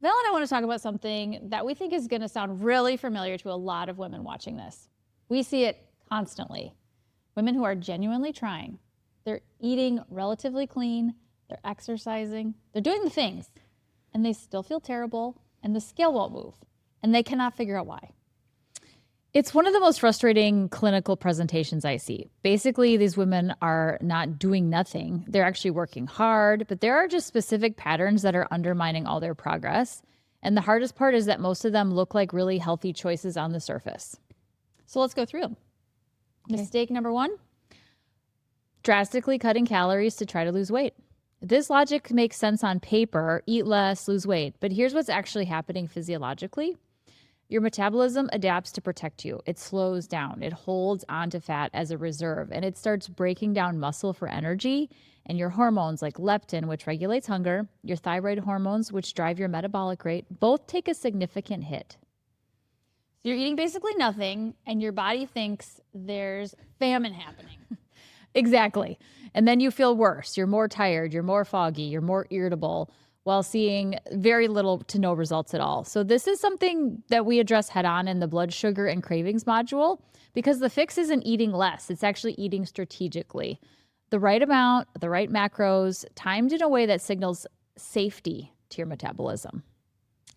Val and I want to talk about something that we think is going to sound really familiar to a lot of women watching this. We see it constantly. Women who are genuinely trying. They're eating relatively clean, they're exercising, they're doing the things, and they still feel terrible, and the scale won't move, and they cannot figure out why. It's one of the most frustrating clinical presentations I see. Basically, these women are not doing nothing. They're actually working hard, but there are just specific patterns that are undermining all their progress. And the hardest part is that most of them look like really healthy choices on the surface. So let's go through them. Okay. Mistake number 1. Drastically cutting calories to try to lose weight. This logic makes sense on paper, eat less, lose weight. But here's what's actually happening physiologically. Your metabolism adapts to protect you. It slows down. It holds onto fat as a reserve, and it starts breaking down muscle for energy. And your hormones like leptin, which regulates hunger, your thyroid hormones, which drive your metabolic rate, both take a significant hit. So you're eating basically nothing, and your body thinks there's famine happening. Exactly. And then you feel worse. You're more tired. You're more foggy. You're more irritable, while seeing very little to no results at all. So this is something that we address head on in the blood sugar and cravings module, because the fix isn't eating less. It's actually eating strategically. The right amount, the right macros, timed in a way that signals safety to your metabolism.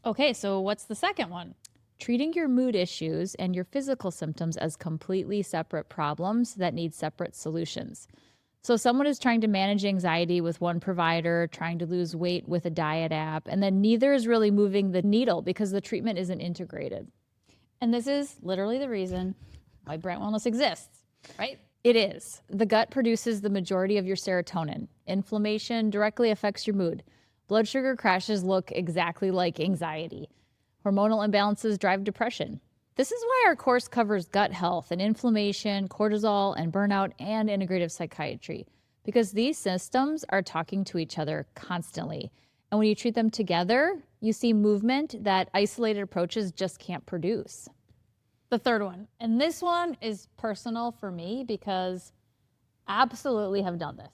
Okay, so what's the second one? Treating your mood issues and your physical symptoms as completely separate problems that need separate solutions. So someone is trying to manage anxiety with one provider, trying to lose weight with a diet app, and then neither is really moving the needle because the treatment isn't integrated. And this is literally the reason why Brand Wellness exists, right? It is. The gut produces the majority of your serotonin. Inflammation directly affects your mood. Blood sugar crashes look exactly like anxiety. Hormonal imbalances drive depression. This is why our course covers gut health and inflammation, cortisol and burnout, and integrative psychiatry, because these systems are talking to each other constantly. And when you treat them together, you see movement that isolated approaches just can't produce. The third one, and this one is personal for me because I absolutely have done this.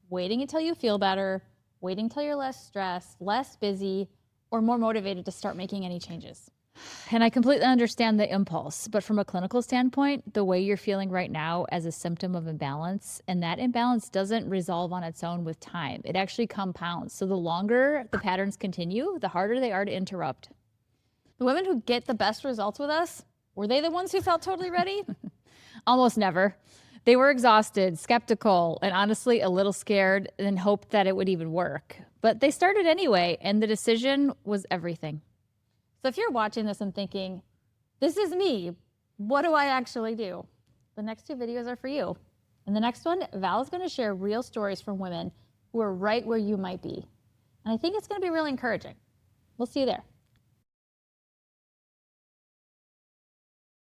Waiting until you feel better, waiting until you're less stressed, less busy, or more motivated to start making any changes. And I completely understand the impulse, but from a clinical standpoint, the way you're feeling right now as a symptom of imbalance, and that imbalance doesn't resolve on its own with time. It actually compounds. So the longer the patterns continue, the harder they are to interrupt. The women who get the best results with us, were they the ones who felt totally ready? Almost never. They were exhausted, skeptical, and honestly a little scared, and hoped that it would even work. But they started anyway, and the decision was everything. So if you're watching this and thinking, this is me, what do I actually do? The next 2 videos are for you. In the next one, Val is going to share real stories from women who are right where you might be. And I think it's going to be really encouraging. We'll see you there.